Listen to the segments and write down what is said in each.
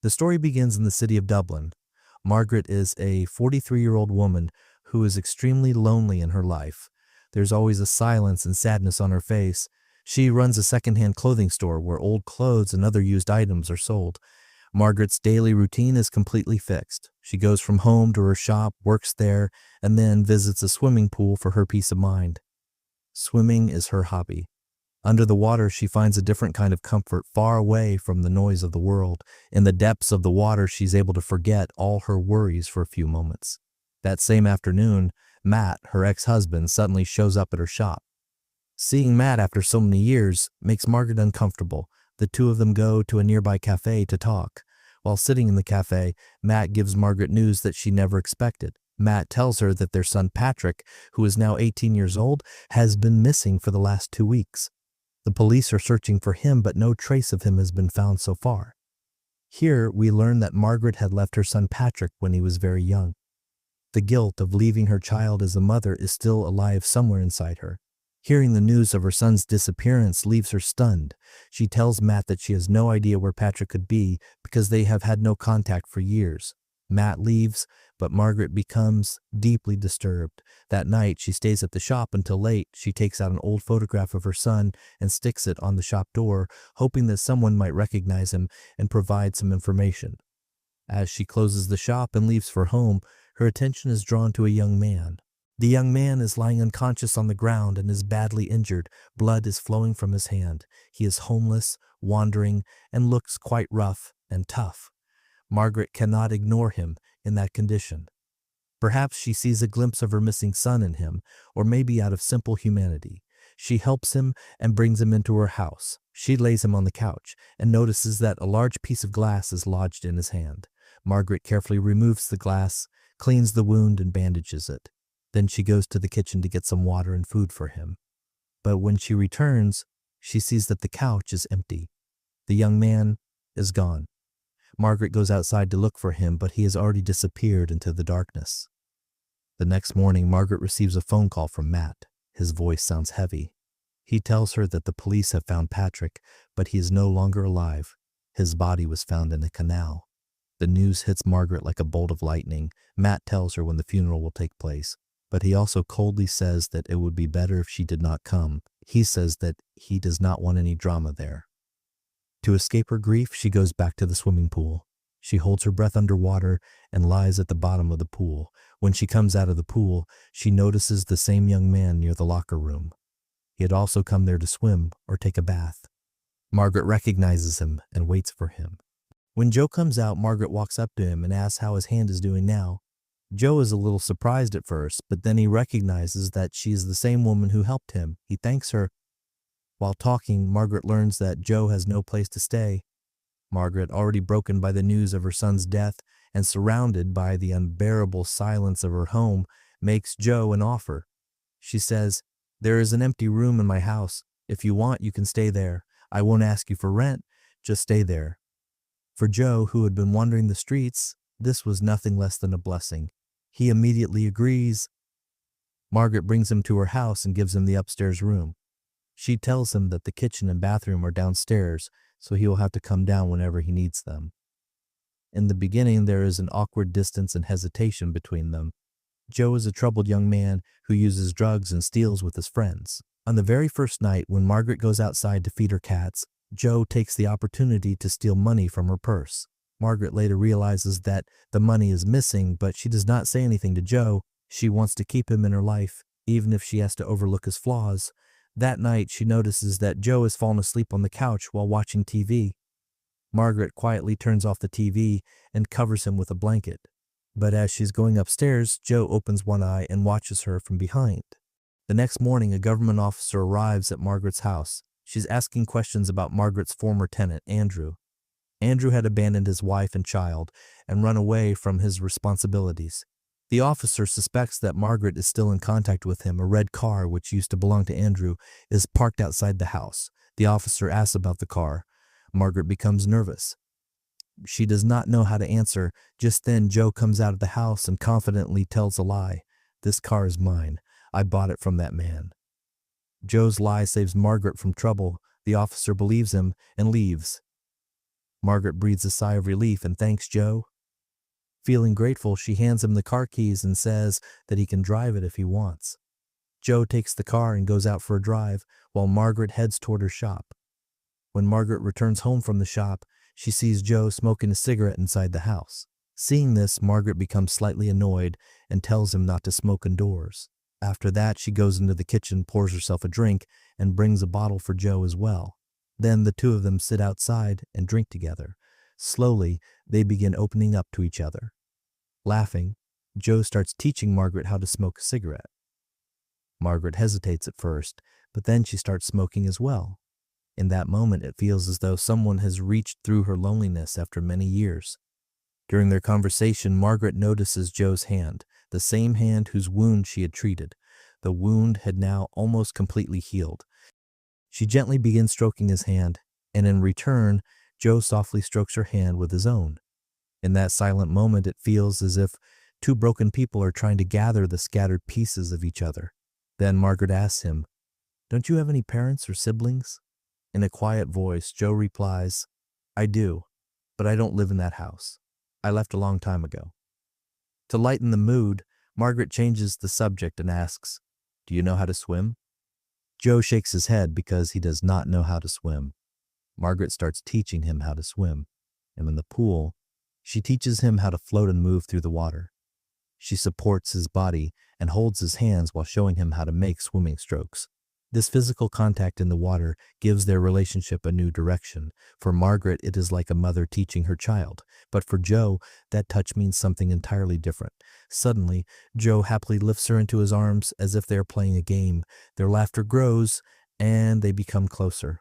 The story begins in the city of Dublin. Margaret is a 43-year-old woman who is extremely lonely in her life. There's always a silence and sadness on her face. She runs a secondhand clothing store where old clothes and other used items are sold. Margaret's daily routine is completely fixed. She goes from home to her shop, works there, and then visits a swimming pool for her peace of mind. Swimming is her hobby. Under the water, she finds a different kind of comfort far away from the noise of the world. In the depths of the water, she's able to forget all her worries for a few moments. That same afternoon, Matt, her ex-husband, suddenly shows up at her shop. Seeing Matt after so many years makes Margaret uncomfortable. The two of them go to a nearby cafe to talk. While sitting in the cafe, Matt gives Margaret news that she never expected. Matt tells her that their son Patrick, who is now 18 years old, has been missing for the last 2 weeks. The police are searching for him, but no trace of him has been found so far. Here, we learn that Margaret had left her son Patrick when he was very young. The guilt of leaving her child as a mother is still alive somewhere inside her. Hearing the news of her son's disappearance leaves her stunned. She tells Matt that she has no idea where Patrick could be because they have had no contact for years. Matt leaves, but Margaret becomes deeply disturbed. That night, she stays at the shop until late. She takes out an old photograph of her son and sticks it on the shop door, hoping that someone might recognize him and provide some information. As she closes the shop and leaves for home, her attention is drawn to a young man. The young man is lying unconscious on the ground and is badly injured. Blood is flowing from his hand. He is homeless, wandering, and looks quite rough and tough. Margaret cannot ignore him in that condition. Perhaps she sees a glimpse of her missing son in him, or maybe out of simple humanity. She helps him and brings him into her house. She lays him on the couch and notices that a large piece of glass is lodged in his hand. Margaret carefully removes the glass, cleans the wound, and bandages it. Then she goes to the kitchen to get some water and food for him. But when she returns, she sees that the couch is empty. The young man is gone. Margaret goes outside to look for him, but he has already disappeared into the darkness. The next morning, Margaret receives a phone call from Matt. His voice sounds heavy. He tells her that the police have found Patrick, but he is no longer alive. His body was found in a canal. The news hits Margaret like a bolt of lightning. Matt tells her when the funeral will take place, but he also coldly says that it would be better if she did not come. He says that he does not want any drama there. To escape her grief, she goes back to the swimming pool. She holds her breath underwater and lies at the bottom of the pool. When she comes out of the pool, she notices the same young man near the locker room. He had also come there to swim or take a bath. Margaret recognizes him and waits for him. When Joe comes out, Margaret walks up to him and asks how his hand is doing now. Joe is a little surprised at first, but then he recognizes that she is the same woman who helped him. He thanks her. While talking, Margaret learns that Joe has no place to stay. Margaret, already broken by the news of her son's death and surrounded by the unbearable silence of her home, makes Joe an offer. She says, "There is an empty room in my house. If you want, you can stay there. I won't ask you for rent. Just stay there." For Joe, who had been wandering the streets, this was nothing less than a blessing. He immediately agrees. Margaret brings him to her house and gives him the upstairs room. She tells him that the kitchen and bathroom are downstairs, so he will have to come down whenever he needs them. In the beginning, there is an awkward distance and hesitation between them. Joe is a troubled young man who uses drugs and steals with his friends. On the very first night, when Margaret goes outside to feed her cats, Joe takes the opportunity to steal money from her purse. Margaret later realizes that the money is missing, but she does not say anything to Joe. She wants to keep him in her life, even if she has to overlook his flaws. That night, she notices that Joe has fallen asleep on the couch while watching TV. Margaret quietly turns off the TV and covers him with a blanket. But as she's going upstairs, Joe opens one eye and watches her from behind. The next morning, a government officer arrives at Margaret's house. She's asking questions about Margaret's former tenant, Andrew. Andrew had abandoned his wife and child and run away from his responsibilities. The officer suspects that Margaret is still in contact with him. A red car, which used to belong to Andrew, is parked outside the house. The officer asks about the car. Margaret becomes nervous. She does not know how to answer. Just then, Joe comes out of the house and confidently tells a lie. "This car is mine. I bought it from that man." Joe's lie saves Margaret from trouble. The officer believes him and leaves. Margaret breathes a sigh of relief and thanks Joe. Feeling grateful, she hands him the car keys and says that he can drive it if he wants. Joe takes the car and goes out for a drive while Margaret heads toward her shop. When Margaret returns home from the shop, she sees Joe smoking a cigarette inside the house. Seeing this, Margaret becomes slightly annoyed and tells him not to smoke indoors. After that, she goes into the kitchen, pours herself a drink, and brings a bottle for Joe as well. Then the two of them sit outside and drink together. Slowly, they begin opening up to each other. Laughing, Joe starts teaching Margaret how to smoke a cigarette. Margaret hesitates at first, but then she starts smoking as well. In that moment, it feels as though someone has reached through her loneliness after many years. During their conversation, Margaret notices Joe's hand, the same hand whose wound she had treated. The wound had now almost completely healed. She gently begins stroking his hand, and in return, Joe softly strokes her hand with his own. In that silent moment, it feels as if two broken people are trying to gather the scattered pieces of each other. Then Margaret asks him, "Don't you have any parents or siblings?" In a quiet voice, Joe replies, "I do, but I don't live in that house. I left a long time ago." To lighten the mood, Margaret changes the subject and asks, "Do you know how to swim?" Joe shakes his head because he does not know how to swim. Margaret starts teaching him how to swim, and in the pool, she teaches him how to float and move through the water. She supports his body and holds his hands while showing him how to make swimming strokes. This physical contact in the water gives their relationship a new direction. For Margaret, it is like a mother teaching her child. But for Joe, that touch means something entirely different. Suddenly, Joe happily lifts her into his arms as if they are playing a game. Their laughter grows, and they become closer.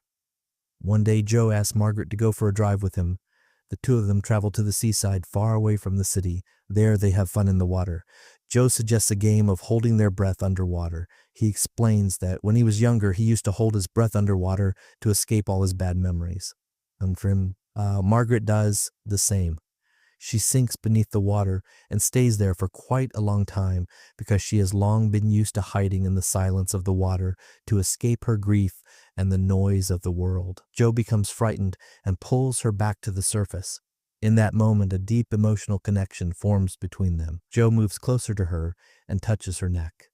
One day, Joe asks Margaret to go for a drive with him. The two of them travel to the seaside far away from the city. There they have fun in the water. Joe suggests a game of holding their breath underwater. He explains that when he was younger, he used to hold his breath underwater to escape all his bad memories. And for him, Margaret does the same. She sinks beneath the water and stays there for quite a long time because she has long been used to hiding in the silence of the water to escape her grief and the noise of the world. Joe becomes frightened and pulls her back to the surface. In that moment, a deep emotional connection forms between them. Joe moves closer to her and touches her neck.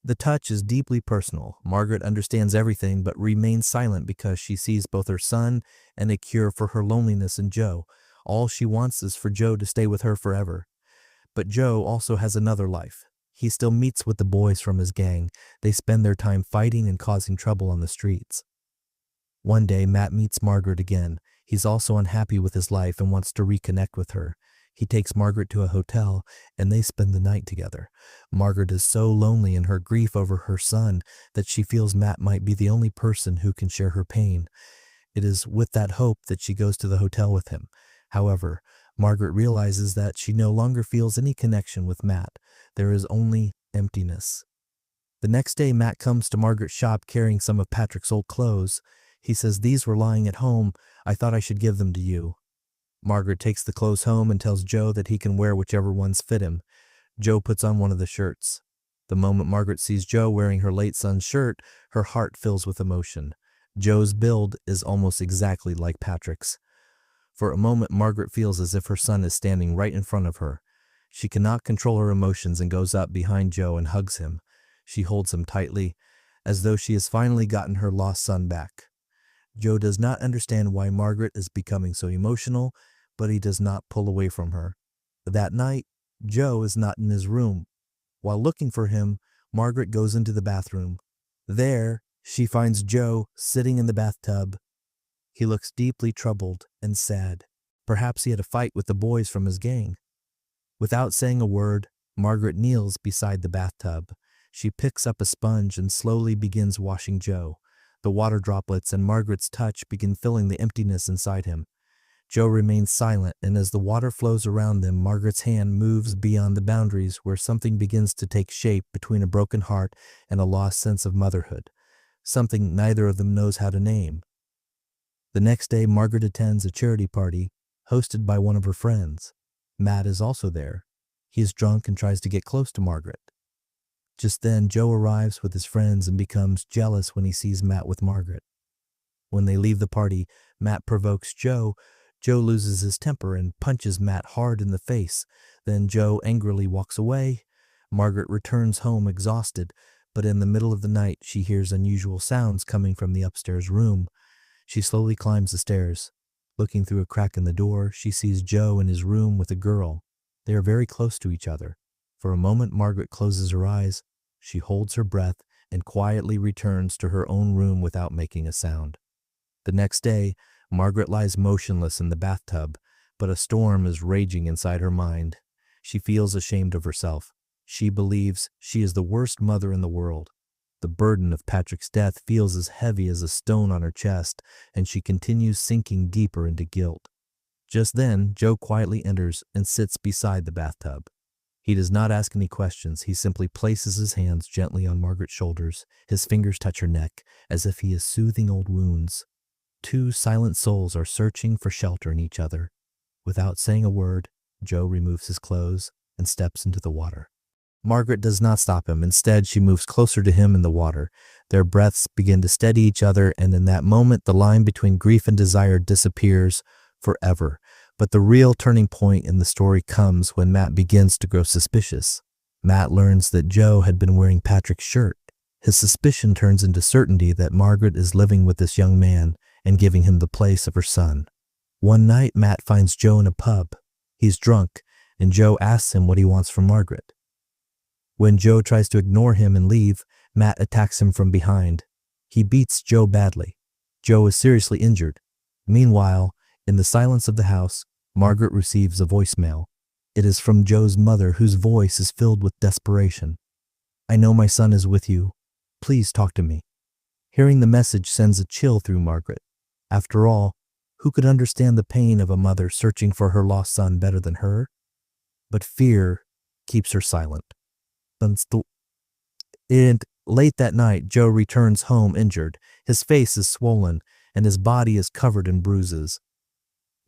The touch is deeply personal. Margaret understands everything but remains silent because she sees both her son and a cure for her loneliness in Joe. All she wants is for Joe to stay with her forever. But Joe also has another life. He still meets with the boys from his gang. They spend their time fighting and causing trouble on the streets. One day, Matt meets Margaret again. He's also unhappy with his life and wants to reconnect with her. He takes Margaret to a hotel, and they spend the night together. Margaret is so lonely in her grief over her son that she feels Matt might be the only person who can share her pain. It is with that hope that she goes to the hotel with him. However, Margaret realizes that she no longer feels any connection with Matt. There is only emptiness. The next day, Matt comes to Margaret's shop carrying some of Patrick's old clothes. He says, "These were lying at home. I thought I should give them to you." Margaret takes the clothes home and tells Joe that he can wear whichever ones fit him. Joe puts on one of the shirts. The moment Margaret sees Joe wearing her late son's shirt, her heart fills with emotion. Joe's build is almost exactly like Patrick's. For a moment, Margaret feels as if her son is standing right in front of her. She cannot control her emotions and goes up behind Joe and hugs him. She holds him tightly, as though she has finally gotten her lost son back. Joe does not understand why Margaret is becoming so emotional, but he does not pull away from her. That night, Joe is not in his room. While looking for him, Margaret goes into the bathroom. There, she finds Joe sitting in the bathtub. He looks deeply troubled and sad. Perhaps he had a fight with the boys from his gang. Without saying a word, Margaret kneels beside the bathtub. She picks up a sponge and slowly begins washing Joe. The water droplets and Margaret's touch begin filling the emptiness inside him. Joe remains silent, and as the water flows around them, Margaret's hand moves beyond the boundaries where something begins to take shape between a broken heart and a lost sense of motherhood, something neither of them knows how to name. The next day, Margaret attends a charity party hosted by one of her friends. Matt is also there. He is drunk and tries to get close to Margaret. Just then, Joe arrives with his friends and becomes jealous when he sees Matt with Margaret. When they leave the party, Matt provokes Joe Joe loses his temper and punches Matt hard in the face. Then Joe angrily walks away. Margaret returns home exhausted, but in the middle of the night she hears unusual sounds coming from the upstairs room. She slowly climbs the stairs. Looking through a crack in the door, she sees Joe in his room with a girl. They are very close to each other. For a moment, Margaret closes her eyes. She holds her breath and quietly returns to her own room without making a sound. The next day, Margaret lies motionless in the bathtub, but a storm is raging inside her mind. She feels ashamed of herself. She believes she is the worst mother in the world. The burden of Patrick's death feels as heavy as a stone on her chest, and she continues sinking deeper into guilt. Just then, Joe quietly enters and sits beside the bathtub. He does not ask any questions. He simply places his hands gently on Margaret's shoulders. His fingers touch her neck, as if he is soothing old wounds. Two silent souls are searching for shelter in each other. Without saying a word, Joe removes his clothes and steps into the water. Margaret does not stop him. Instead, she moves closer to him in the water. Their breaths begin to steady each other, and in that moment, the line between grief and desire disappears forever. But the real turning point in the story comes when Matt begins to grow suspicious. Matt learns that Joe had been wearing Patrick's shirt. His suspicion turns into certainty that Margaret is living with this young man and giving him the place of her son. One night, Matt finds Joe in a pub. He's drunk, and Joe asks him what he wants from Margaret. When Joe tries to ignore him and leave, Matt attacks him from behind. He beats Joe badly. Joe is seriously injured. Meanwhile, in the silence of the house, Margaret receives a voicemail. It is from Joe's mother, whose voice is filled with desperation. "I know my son is with you. Please talk to me." Hearing the message sends a chill through Margaret. After all, who could understand the pain of a mother searching for her lost son better than her? But fear keeps her silent. And late that night, Joe returns home injured. His face is swollen, and his body is covered in bruises.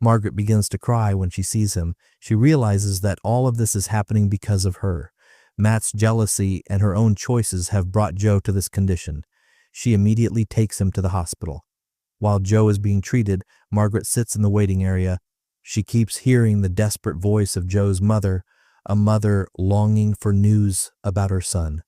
Margaret begins to cry when she sees him. She realizes that all of this is happening because of her. Matt's jealousy and her own choices have brought Joe to this condition. She immediately takes him to the hospital. While Joe is being treated, Margaret sits in the waiting area. She keeps hearing the desperate voice of Joe's mother, a mother longing for news about her son.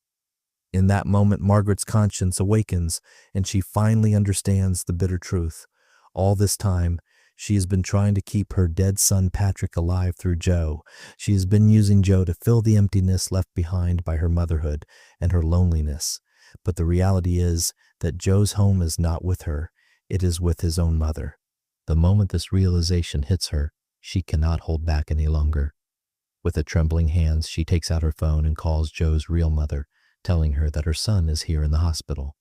In that moment, Margaret's conscience awakens, and she finally understands the bitter truth. All this time, she has been trying to keep her dead son Patrick alive through Joe. She has been using Joe to fill the emptiness left behind by her motherhood and her loneliness. But the reality is that Joe's home is not with her. It is with his own mother. The moment this realization hits her, she cannot hold back any longer. With a trembling hands, she takes out her phone and calls Joe's real mother, telling her that her son is here in the hospital.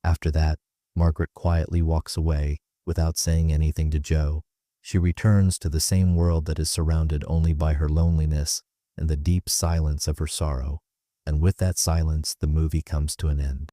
After that, Margaret quietly walks away without saying anything to Joe. She returns to the same world that is surrounded only by her loneliness and the deep silence of her sorrow. And with that silence, the movie comes to an end.